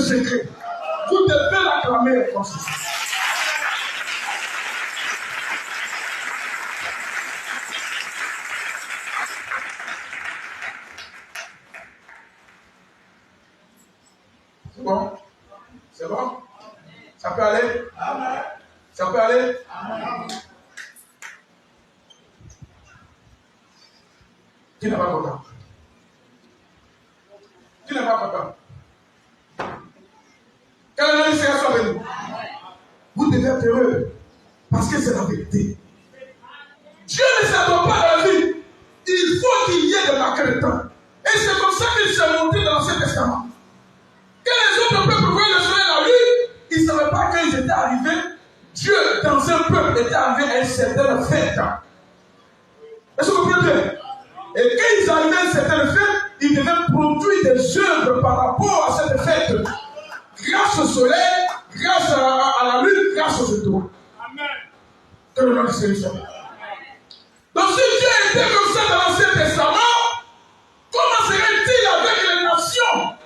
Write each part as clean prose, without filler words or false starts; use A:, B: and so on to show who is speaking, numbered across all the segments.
A: secret. Vous devez l'acclamer comme ceci. C'est bon? C'est bon? Ça peut aller? Amen. Ça peut aller? Amen. Qui n'est pas content? Qui n'est pas content? Quel est le Seigneur soit avec nous? Vous devez être heureux parce que c'est la vérité. Dieu ne s'attend pas à la vie. Il faut qu'il y ait des marqueurs de temps. Et c'est comme ça qu'il s'est montré dans l'Ancien Testament. Quand les autres peuples voyaient le soleil la nuit, ils ne savaient pas qu'ils étaient arrivés. Dieu, dans un peuple, était arrivé à une certaine fête. Est-ce que vous comprenez? Et quand ils arrivaient à une certaine fête, ils devaient produire des œuvres par rapport à cette fête. Grâce au soleil, grâce à la lune, grâce aux étoiles. Amen. Que le nom du Seigneur soit. Donc si Dieu était comme ça dans l'Ancien Testament, comment serait-il avec les nations?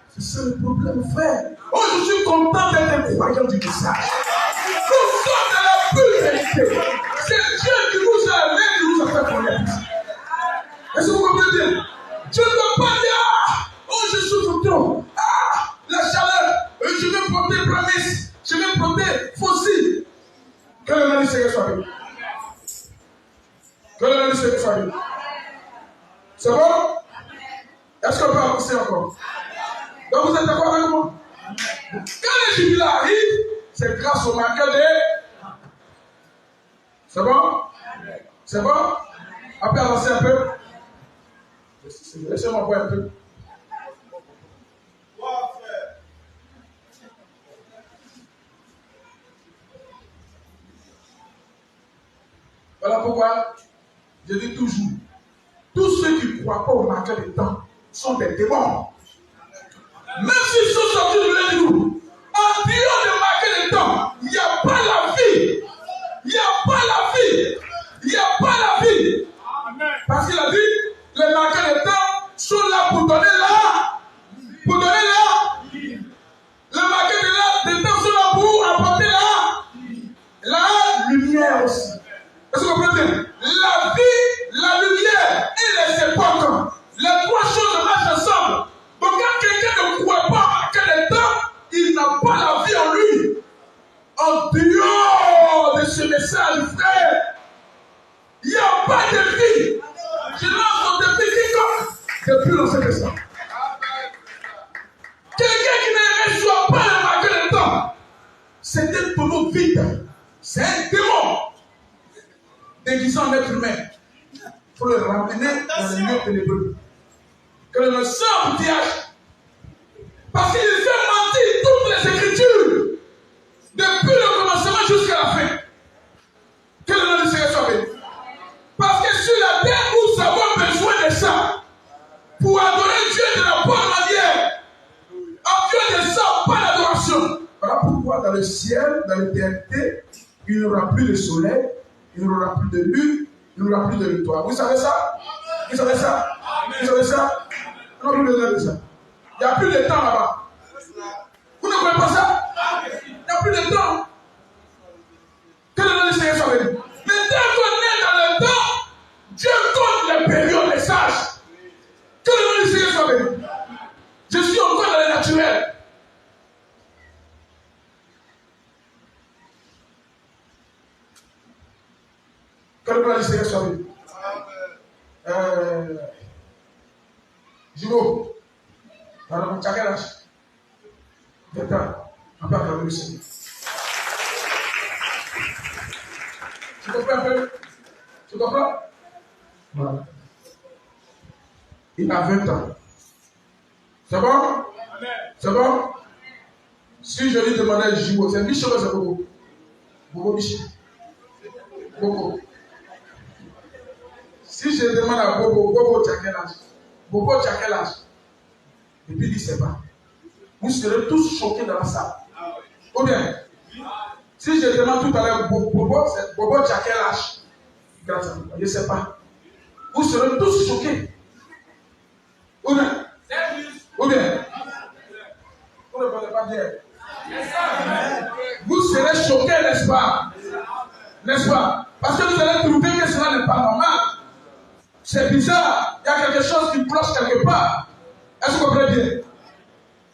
A: C'est ça le problème, frère. Oh, je suis content d'être un croyant du message. Nous sommes dans la pure vérité. C'est Dieu qui vous a aimé, qui vous a fait connaître. Est-ce que vous comprenez? Dieu ne doit pas dire, oh, je souffre trop. Ah, la chaleur. Je vais porter promesse. Je vais porter fossile. Que le nom du Seigneur soit béni. Que le nom du Seigneur soit béni. C'est bon? Est-ce qu'on peut avancer encore? Donc vous êtes d'accord avec moi? Quand le jubilé arrive, c'est grâce au marqueur de... C'est bon? C'est bon? Après avancer un peu. Laissez-moi voir un peu. Voilà pourquoi je dis toujours, tous ceux qui ne croient pas au marqueur de temps sont des démons. Même s'ils sont sortis de l'église, en dehors de marquer le temps, il n'y a pas la vie. Il n'y a pas la vie. Il n'y a pas la vie. Parce qu'il a dit, les marqueurs de temps sont là pour donner là. Pour donner là. Les marqueurs de temps sont là pour apporter là. La lumière aussi. Est-ce que vous comprenez? La vie, la lumière et les époques. Les trois choses marchent ensemble. Donc quand quelqu'un ne croit pas à quel temps, il n'a pas la vie en lui. En dehors de ce message, frère, il n'y a pas de vie. Je lance mon défi quiconque depuis l'Ancien Testament. Quelqu'un qui ne reçoit pas le marqueur de temps, c'est un tonneau vide. C'est un démon déguisé en être humain. Il faut le ramener dans le milieu ténébreux. Que le sang embouteillage. Parce qu'il fait mentir toutes les Écritures. Depuis le commencement jusqu'à la fin. Que le nom du Seigneur soit béni. Parce que sur la terre, nous avons besoin de ça. Pour adorer Dieu de la bonne manière. En Dieu de ça, pas d'adoration. Voilà pourquoi dans le ciel, dans l'éternité, il n'y aura plus de soleil, il n'y aura plus de lune, il n'y aura plus de l'étoile. Vous savez ça? Vous savez ça? Vous savez ça? Non, plus besoin de ça. Il n'y a plus de temps là-bas. Vous ne comprenez pas ça? Il n'y a plus de temps. Que le nom du Seigneur soit béni. Mais dès qu'on est dans le temps, Dieu compte les périodes des sages. Que le nom du Seigneur soit béni. Je suis encore dans le naturel. Que le nom du Seigneur soit béni. Jumeau, alors, tu as quel âge? 20 ans. On peut acclamer le Seigneur. Tu comprends un peu? Tu comprends? Voilà. Il a 20 ans. C'est bon? C'est bon? Si je lui demandais Jumeau, c'est Michel ou c'est Bobo? Bobo Michel. Bobo. Si je demande à Bobo, Bobo, tu as quel âge? Bobo, tu as quel âge? Et puis il dit, c'est pas. Vous serez tous choqués dans la salle. Ou bien, si je demande tout à l'heure, Bobo, tu as quel âge? Grâce à vous, je ne sais pas. Vous serez tous choqués. Ou bien, pas bien. Vous serez choqués, n'est-ce pas? N'est-ce pas? Parce que vous allez trouver que cela n'est pas normal. C'est bizarre. Il y a quelque chose qui cloche quelque part. Est-ce que vous comprenez bien?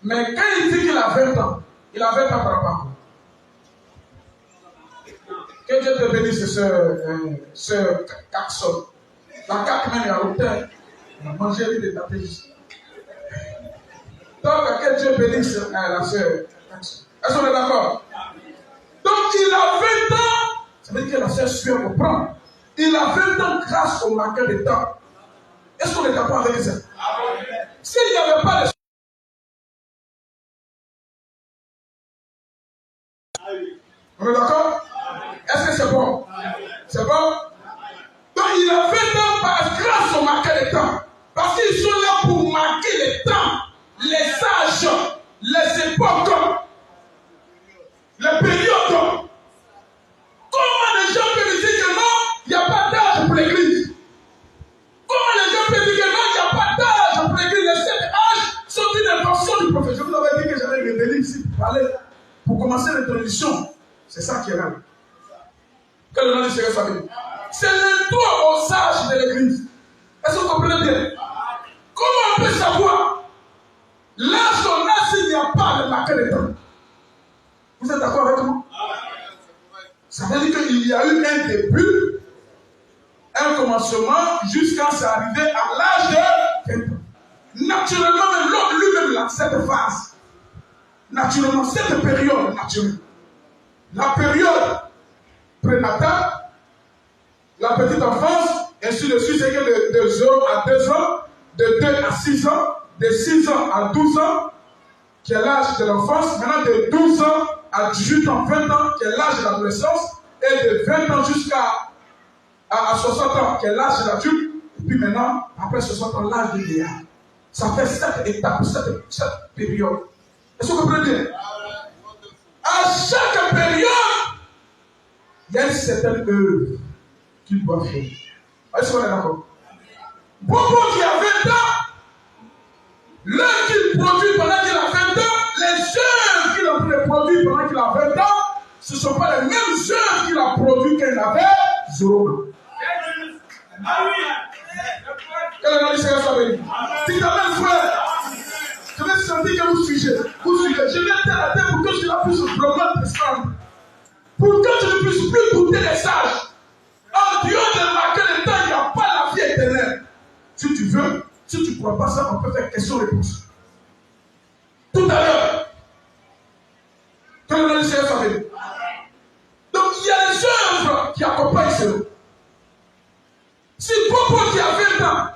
A: Mais quand il dit qu'il a 20 ans, il a 20 ans par rapport. Que Dieu te bénisse, ce Caxon. La CAC même est à l'hôtel. On a mangé de taper ici. Donc, que Dieu bénisse la sœur. Est-ce qu'on est d'accord? Donc, il a 20 ans. Ça veut dire que la sœur suit comprendre. Il a 20 ans grâce au marqueur de temps. Est-ce qu'on est d'accord avec ça? S'il n'y avait pas de... On est d'accord? Est-ce que c'est bon? C'est bon? Donc il a 20 ans grâce au marqueur de temps. Parce qu'ils sont là pour marquer les temps, les âges, les époques, les périodes. Comment les gens peuvent dire que non, il n'y a pas d'âge pour l'église? Comment les gens peuvent dire que non, il n'y a pas d'âge pour l'église? Les 7 âges sont une invention du prophète. Je vous avais dit que j'allais révéler ici pour parler, pour commencer l'introduction. C'est ça qui est là. Que le nom du Seigneur soit béni. C'est l'intro aux sages de l'église. Est-ce que vous comprenez bien? Comment on peut savoir l'âge qu'on a s'il n'y a pas de marqueur de temps? Vous êtes d'accord avec moi? Ça veut dire qu'il y a eu un début, un commencement, jusqu'à s'arriver à l'âge de 20 ans. Naturellement, même l'homme lui-même, là, cette phase, naturellement, cette période naturelle, la période prénatale, la petite enfance, ainsi de suite, c'est que de 0 à 2 ans, de 2 à 6 ans, de 6 ans à 12 ans, qui est l'âge de l'enfance, maintenant de 12 ans à 18 ans, 20 ans, qui est l'âge de l'adolescence, et de 20 ans jusqu'à 60 ans, qui est l'âge de l'adulte, et puis maintenant, après 60 ans, l'âge de l'IA. Ça fait 7 étapes, 7 périodes. Est-ce que vous comprenez bien? À chaque période, il y a une certaine œuvre qu'il doit faire. Est-ce qu'on est d'accord? Bobo qui a 20 ans, l'œuvre qu'il produit pendant qu'il a 20 ans, les œuvres qu'il a produit pendant qu'il a 20 ans, ce ne sont pas les mêmes œuvres qu'il a produit quand il avait 0 ans. Que le nom du Seigneur soit béni. Si quand même, frère, je vais sentir que vous suivez. Je vais faire la tête pour que je puisse vraiment descendre. Pour que je ne puisse plus goûter les sages. En dehors de marquer le temps, il n'y a pas la vie éternelle. Si tu veux, si tu ne crois pas ça, on peut faire question-réponse. Tout à l'heure. Que le nom du Seigneur soit béni. Donc il y a les œuvres qui accompagnent cela. Si Bobo qui a 20 ans,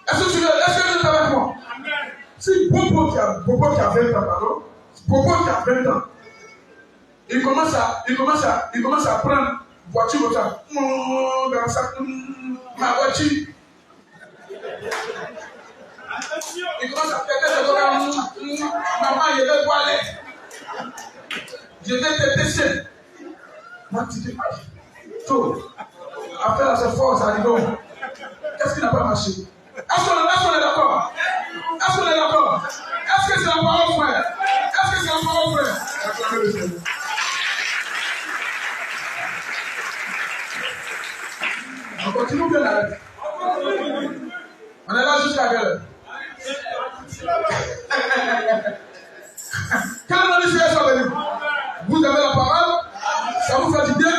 A: est-ce que vous êtes avec moi? Si Bobo qui a 20 ans, pardon, Bobo qui a 20 ans, il commence à prendre voiture comme ça. Dans sa, ma voiture. Il commence à péter le doigt. Maman, je vais boire l'air. Je vais te tester. Moi, tu dis, tout. Après la force, ça arrive. Qu'est-ce qui n'a pas marché? Est-ce qu'on est d'accord? Est-ce qu'on est d'accord? Est-ce que c'est la parole, frère? Est-ce que c'est la parole, frère? On continue bien là. On est là jusqu'à quelle heure? Quand on dit Seigneur soit béni, vous avez la parole, ça vous fait du bien?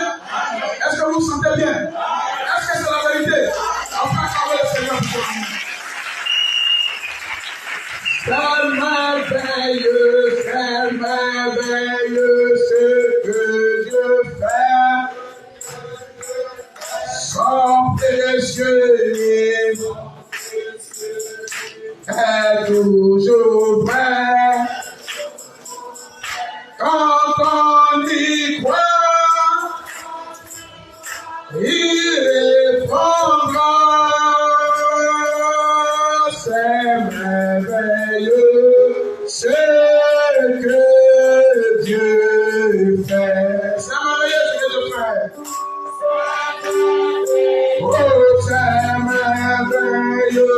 A: Est-ce que vous vous sentez bien? Est-ce que c'est la vérité? Après, acclamez le Seigneur. C'est merveilleux ce que Dieu fait. Son précieux est toujours vrai. Quand on y croit, il répondra. C'est merveilleux ce que Dieu fait. C'est merveilleux ce que Dieu fait. Oh, c'est merveilleux.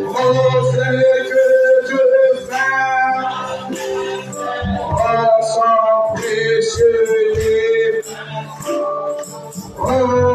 A: Oh, c'est que Oh.